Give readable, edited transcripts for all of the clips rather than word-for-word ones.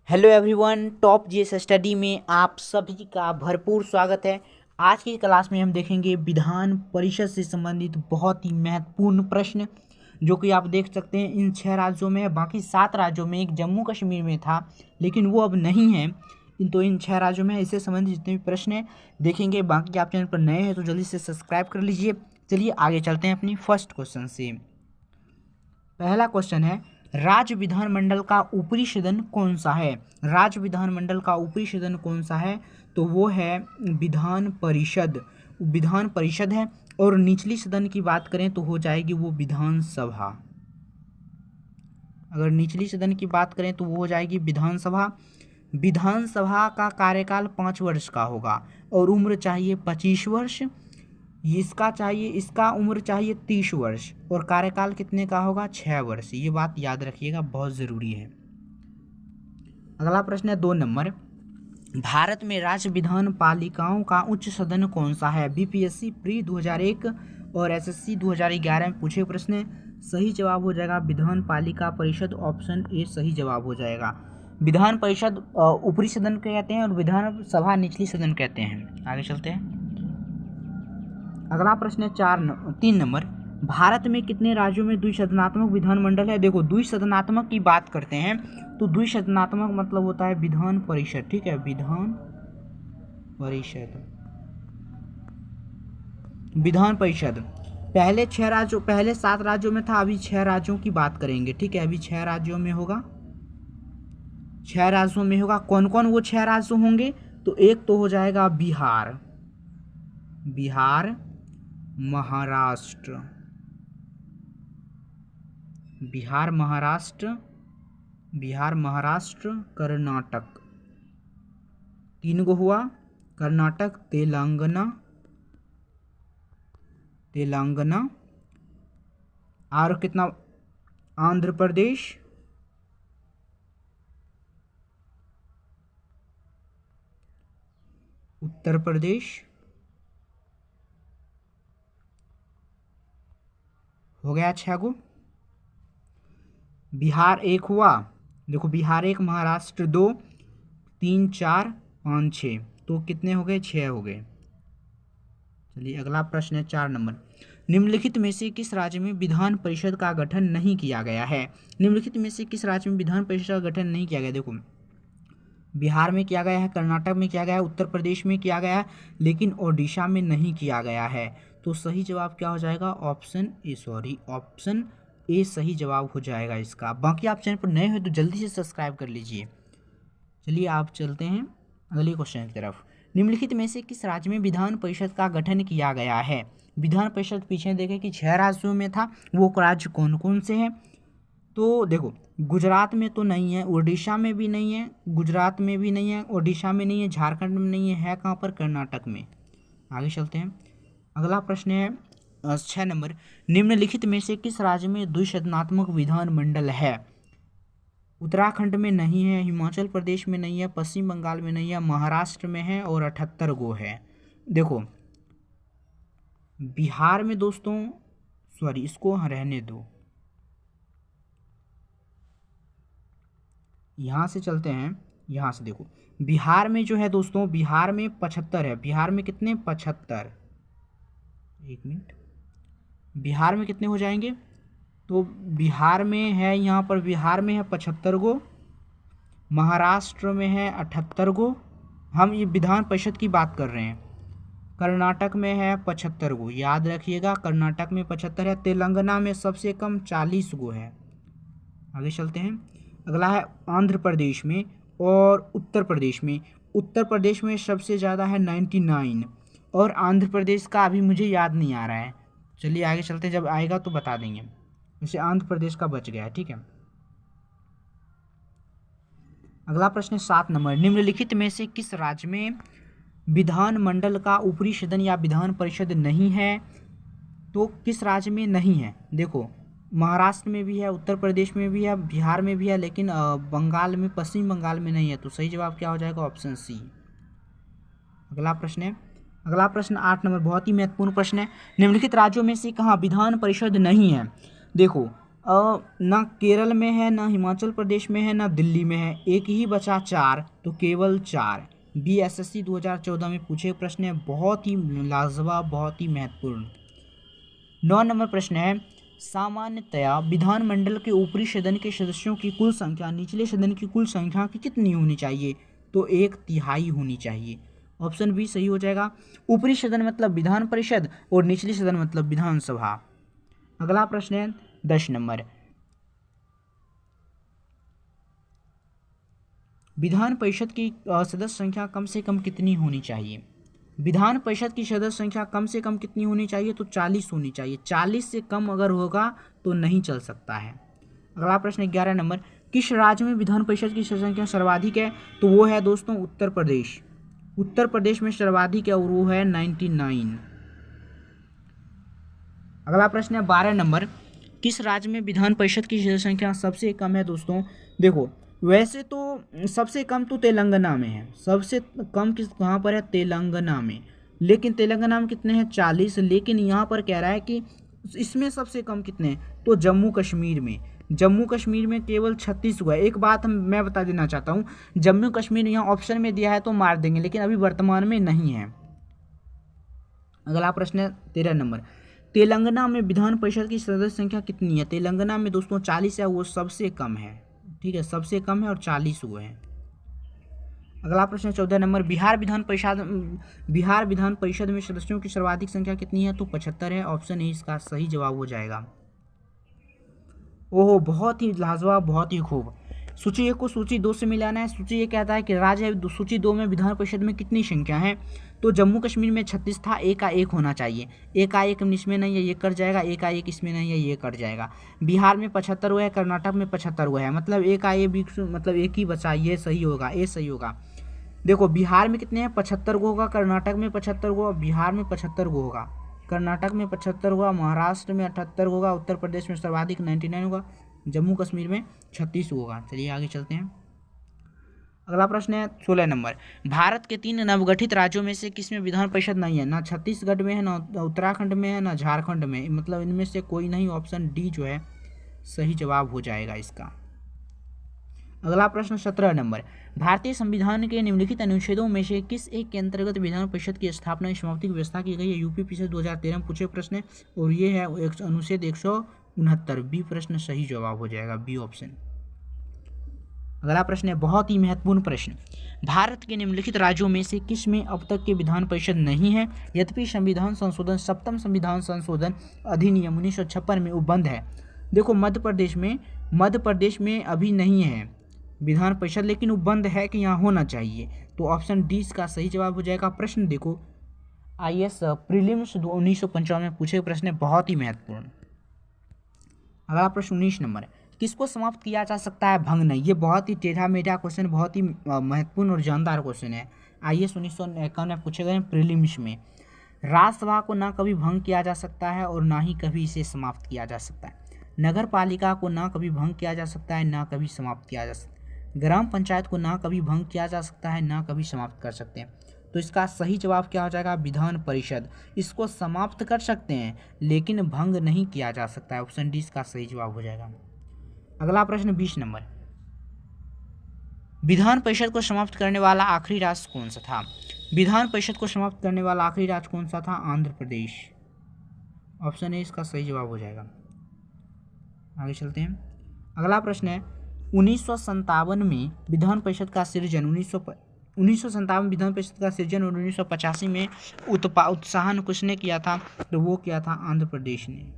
Hello everyone, top GS study में आप सभी का भरपूर स्वागत है। आज की क्लास में हम देखेंगे विधान परिषद से संबंधित बहुत ही महत्वपूर्ण प्रश्न, जो कि आप देख सकते हैं इन 6 राज्यों में है। बाकी 7 राज्यों में, एक जम्मू कश्मीर में था लेकिन वो अब नहीं है। इन 6 राज्यों में इससे संबंधित जितने भी प्रश्न हैं देखेंगे। बाकी आप चैनल पर नए हैं तो जल्दी से सब्सक्राइब कर लीजिए। चलिए आगे चलते हैं अपनी फर्स्ट क्वेश्चन से। पहला क्वेश्चन है, राज्य विधानमंडल का ऊपरी सदन कौन सा है? राज्य विधानमंडल का ऊपरी सदन कौन सा है? तो वो है विधान परिषद। विधान परिषद है। और निचली सदन की बात करें तो हो जाएगी वो विधानसभा। अगर निचली सदन की बात करें तो वो हो जाएगी विधानसभा। विधानसभा का कार्यकाल 5 वर्ष का होगा और उम्र चाहिए 25 वर्ष। इसका उम्र चाहिए 30 वर्ष और कार्यकाल कितने का होगा? 6 वर्ष। ये बात याद रखिएगा, बहुत ज़रूरी है। अगला प्रश्न है 2 नंबर। भारत में राज्य विधान पालिकाओं का उच्च सदन कौन सा है? बीपीएससी प्री 2001 और एसएससी 2011 में पूछे प्रश्न है। सही जवाब हो जाएगा विधान पालिका परिषद, ऑप्शन ए सही जवाब हो जाएगा। विधान परिषद ऊपरी सदन कहते हैं और विधानसभा निचली सदन कहते हैं। आगे चलते हैं। अगला प्रश्न है 3 नंबर। भारत में कितने राज्यों में द्विसदनात्मक विधानमंडल है? देखो, द्विसदनात्मक की बात करते हैं तो द्विसदनात्मक मतलब होता है विधान परिषद। ठीक है, विधान परिषद। विधान परिषद पहले 7 राज्यों में था, अभी 6 राज्यों की बात करेंगे। ठीक है, अभी 6 राज्यों में होगा। 6 राज्यों में होगा। कौन कौन वो 6 राज्य होंगे? तो एक तो हो जाएगा बिहार, महाराष्ट्र, कर्नाटक। 3 गो हुआ। कर्नाटक, तेलंगाना और कितना? आंध्र प्रदेश, उत्तर प्रदेश। हो गया 6 गो। बिहार 1 हुआ। देखो, बिहार 1, महाराष्ट्र 2, 3, 4, 5, 6। तो कितने हो गए? 6 हो गए। चलिए अगला प्रश्न है 4 नंबर। निम्नलिखित में से किस राज्य में विधान परिषद का गठन नहीं किया गया है? निम्नलिखित में से किस राज्य में विधान परिषद का गठन नहीं किया गया? देखो, बिहार में किया गया है, कर्नाटक में किया गया है, उत्तर प्रदेश में किया गया है, लेकिन ओडिशा में नहीं किया गया है। तो सही जवाब क्या हो जाएगा? ऑप्शन ए सही जवाब हो जाएगा इसका। बाकी आप चैनल पर नए हो तो जल्दी से सब्सक्राइब कर लीजिए। चलिए आप चलते हैं अगले क्वेश्चन की तरफ। निम्नलिखित में से किस राज्य में विधान परिषद का गठन किया गया है? विधान परिषद पीछे देखें कि 6 राज्यों में था, वो राज्य कौन कौन से हैं? तो देखो, गुजरात में तो नहीं है, उड़ीसा में भी नहीं है, गुजरात में भी नहीं है, ओडिशा में नहीं है, झारखंड में नहीं है कहाँ पर? कर्नाटक में। आगे चलते हैं। अगला प्रश्न है 6 नंबर। निम्नलिखित में से किस राज्य में द्विसदनात्मक विधानमंडल है? उत्तराखंड में नहीं है, हिमाचल प्रदेश में नहीं है, पश्चिम बंगाल में नहीं है, महाराष्ट्र में है और 78 गो है। देखो, बिहार में दोस्तों, सॉरी इसको रहने दो, यहाँ से चलते हैं। यहाँ से देखो, बिहार में जो है दोस्तों, बिहार में 75 है। बिहार में कितने? 75। एक मिनट, बिहार में कितने हो जाएंगे? तो बिहार में है, यहाँ पर बिहार में है 75 गो, महाराष्ट्र में है 78 गो। हम ये विधान परिषद की बात कर रहे हैं। कर्नाटक में है 75 गो, याद रखिएगा, कर्नाटक में 75 है। तेलंगाना में सबसे कम 40 गो है। आगे चलते हैं। अगला है आंध्र प्रदेश में और उत्तर प्रदेश में। उत्तर प्रदेश में सबसे ज़्यादा है 99 और आंध्र प्रदेश का अभी मुझे याद नहीं आ रहा है। चलिए आगे चलते हैं, जब आएगा तो बता देंगे। जैसे आंध्र प्रदेश का बच गया है। ठीक है, अगला प्रश्न 7 नंबर। निम्नलिखित में से किस राज्य में विधानमंडल का ऊपरी सदन या विधान परिषद नहीं है? तो किस राज्य में नहीं है? देखो, महाराष्ट्र में भी है, उत्तर प्रदेश में भी है, बिहार में भी है, लेकिन बंगाल में, पश्चिम बंगाल में नहीं है। तो सही जवाब क्या हो जाएगा? Option C. अगला प्रश्न 8 नंबर, बहुत ही महत्वपूर्ण प्रश्न है। निम्नलिखित राज्यों में से कहाँ विधान परिषद नहीं है? देखो, ना केरल में है, ना हिमाचल प्रदेश में है, ना दिल्ली में है, एक ही बचा 4, तो केवल 4। BSSC 2014 में पूछे प्रश्न है, बहुत ही लाजवाब, बहुत ही महत्वपूर्ण। 9 नंबर प्रश्न है, सामान्यतया विधानमंडल के ऊपरी सदन के सदस्यों की कुल संख्या निचले सदन की कुल संख्या की कितनी होनी चाहिए? तो 1/3 होनी चाहिए। ऑप्शन बी सही हो जाएगा। ऊपरी सदन मतलब विधान परिषद और निचली सदन मतलब विधानसभा। अगला प्रश्न है 10 नंबर, विधान परिषद की सदस्य संख्या कम से कम कितनी होनी चाहिए? विधान परिषद की सदस्य संख्या कम से कम कितनी होनी चाहिए? तो 40 होनी चाहिए। 40 से कम अगर होगा तो नहीं चल सकता है। अगला प्रश्न 11 नंबर, किस राज्य में विधान परिषद की सदस्य संख्या सर्वाधिक है? तो वो है दोस्तों उत्तर प्रदेश। उत्तर प्रदेश में सर्वाधिक है और वो है 99। अगला प्रश्न है 12 नंबर, किस राज्य में विधान परिषद की सदस्य संख्या सबसे कम है? दोस्तों देखो, वैसे तो सबसे कम तो तेलंगाना में है, सबसे कम किस कहाँ पर है? तेलंगाना में। लेकिन तेलंगाना में कितने हैं? 40। लेकिन यहाँ पर कह रहा है कि इसमें सबसे कम कितने हैं? तो जम्मू कश्मीर में। जम्मू कश्मीर में केवल 36 हुआ है। एक बात मैं बता देना चाहता हूँ, जम्मू कश्मीर यहाँ ऑप्शन में दिया है तो मार देंगे, लेकिन अभी वर्तमान में नहीं है। अगला प्रश्न है 13 नंबर, तेलंगाना में विधान परिषद की सदस्य संख्या कितनी है? तेलंगाना में दोस्तों 40 है, वो सबसे कम है। ठीक है, सबसे कम है और 40 हुए हैं। अगला प्रश्न 14 नंबर, बिहार विधान परिषद में सदस्यों की सर्वाधिक संख्या कितनी है? तो 75 है। ऑप्शन ए इसका सही जवाब हो जाएगा। ओहो, बहुत ही लाजवाब, बहुत ही खूब। सूची 1 को सूची 2 से मिलाना है। सूची 1 कहता है कि राज्य सूची 2 में विधान परिषद में कितनी संख्या है? तो जम्मू कश्मीर में 36 था, एक का एक होना चाहिए। एक का एक इसमें नहीं है, ये कट जाएगा। एक का एक इसमें नहीं है, ये कट जाएगा। बिहार में 75 हुआ है, कर्नाटक में 75 हुआ है, मतलब एक का एक मतलब एक ही बचा, ये सही होगा, ये सही होगा। देखो, बिहार में कितने हैं? 75 को होगा, कर्नाटक में 75 को, बिहार में 75 को होगा, कर्नाटक में 75 होगा, महाराष्ट्र में 78 होगा, उत्तर प्रदेश में सर्वाधिक 99 होगा, जम्मू कश्मीर में 36 होगा। चलिए आगे चलते हैं। अगला प्रश्न है 16 नंबर, भारत के 3 नवगठित राज्यों में से किसमें विधान परिषद नहीं है? ना छत्तीसगढ़ में है, ना उत्तराखंड में है, ना झारखंड में, मतलब इनमें से कोई नहीं। ऑप्शन डी जो है सही जवाब हो जाएगा इसका। अगला प्रश्न 17 नंबर, भारतीय संविधान के निम्नलिखित अनुच्छेदों में से किस एक के अंतर्गत विधान परिषद की स्थापना की समाप्ति की व्यवस्था की गई है? यूपीपीएससी 2013 में पूछे प्रश्न है और ये है अनुच्छेद 169। बी प्रश्न सही जवाब हो जाएगा, बी ऑप्शन। अगला प्रश्न है बहुत ही महत्वपूर्ण प्रश्न, भारत के निम्नलिखित राज्यों में से किस में अब तक के विधान परिषद नहीं है? यद्यपि संविधान संशोधन 7वां संविधान संशोधन अधिनियम 1956 में उपबंध है। देखो, मध्य प्रदेश में अभी नहीं है विधान परिषद, लेकिन उपबंध है कि यहाँ होना चाहिए, तो ऑप्शन डी इसका सही जवाब हो जाएगा। प्रश्न देखो, IAS प्रीलिम्स 1955 में पूछे प्रश्न है, बहुत ही महत्वपूर्ण। अगला प्रश्न 19 नंबर, किसको समाप्त किया जा सकता है? भंग नहीं। ये बहुत ही टेढ़ा मेढ़ा क्वेश्चन, बहुत ही महत्वपूर्ण और जानदार क्वेश्चन है। IAS 1951 में पूछे गए प्रीलिम्स में। राज्यसभा को ना कभी भंग किया जा सकता है और ना ही कभी इसे समाप्त किया जा सकता है। नगर पालिका को ना कभी भंग किया जा सकता है, ना कभी समाप्त किया जा सकता है। ग्राम पंचायत को ना कभी भंग किया जा सकता है, ना कभी समाप्त कर सकते हैं। तो इसका सही जवाब क्या हो जाएगा? विधान परिषद। इसको समाप्त कर सकते हैं लेकिन भंग नहीं किया जा सकता है। ऑप्शन डी इसका सही जवाब हो जाएगा। अगला प्रश्न 20 नंबर, विधान परिषद को समाप्त करने वाला आखिरी राज्य कौन सा था? विधान परिषद को समाप्त करने वाला आखिरी राज्य कौन सा था? आंध्र प्रदेश। ऑप्शन ए इसका सही जवाब हो जाएगा। आगे चलते हैं। अगला प्रश्न है 1957 में विधान परिषद का सृजन 1957 विधान परिषद का सृजन और 1985 में उत्साहन किसने किया था? तो वो किया था आंध्र प्रदेश ने।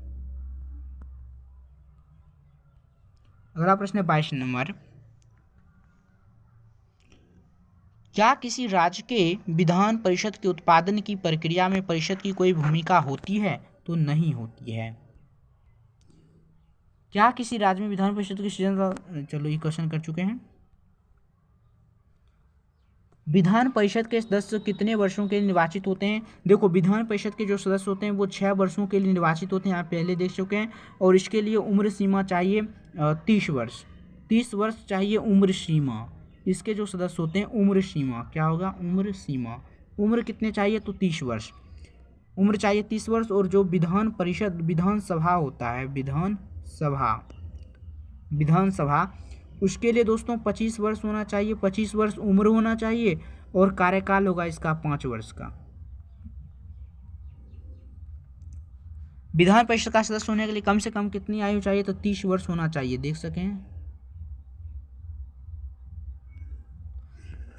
अगला प्रश्न है 22 नंबर, क्या किसी राज्य के विधान परिषद के उत्पादन की प्रक्रिया में परिषद की कोई भूमिका होती है? तो नहीं होती है। क्या किसी राज्य में विधान परिषद की सृजन, चलो ये क्वेश्चन कर चुके हैं। विधान परिषद के सदस्य कितने वर्षों के लिए निर्वाचित होते हैं? देखो, विधान परिषद के जो सदस्य होते हैं वो 6 वर्षों के लिए निर्वाचित होते हैं, आप पहले देख चुके हैं। और इसके लिए उम्र सीमा चाहिए 30 वर्ष। 30 वर्ष चाहिए उम्र सीमा। इसके जो सदस्य होते हैं उम्र सीमा क्या होगा? उम्र सीमा। उम्र कितने चाहिए? तो 30 वर्ष उम्र चाहिए, 30 वर्ष। और जो विधान परिषद विधानसभा होता है, विधान सभा, विधानसभा, उसके लिए दोस्तों 25 वर्ष होना चाहिए, 25 वर्ष उम्र होना चाहिए और कार्यकाल होगा इसका 5 वर्ष का। विधान परिषद का सदस्य होने के लिए कम से कम कितनी आयु चाहिए, तो 30 वर्ष होना चाहिए, देख सकें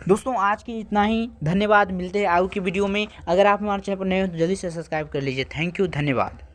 दोस्तों। आज की इतना ही, धन्यवाद। मिलते हैं आगे की वीडियो में। अगर आप हमारे चैनल पर नए हो तो जल्दी से सब्सक्राइब कर लीजिए। थैंक यू, धन्यवाद।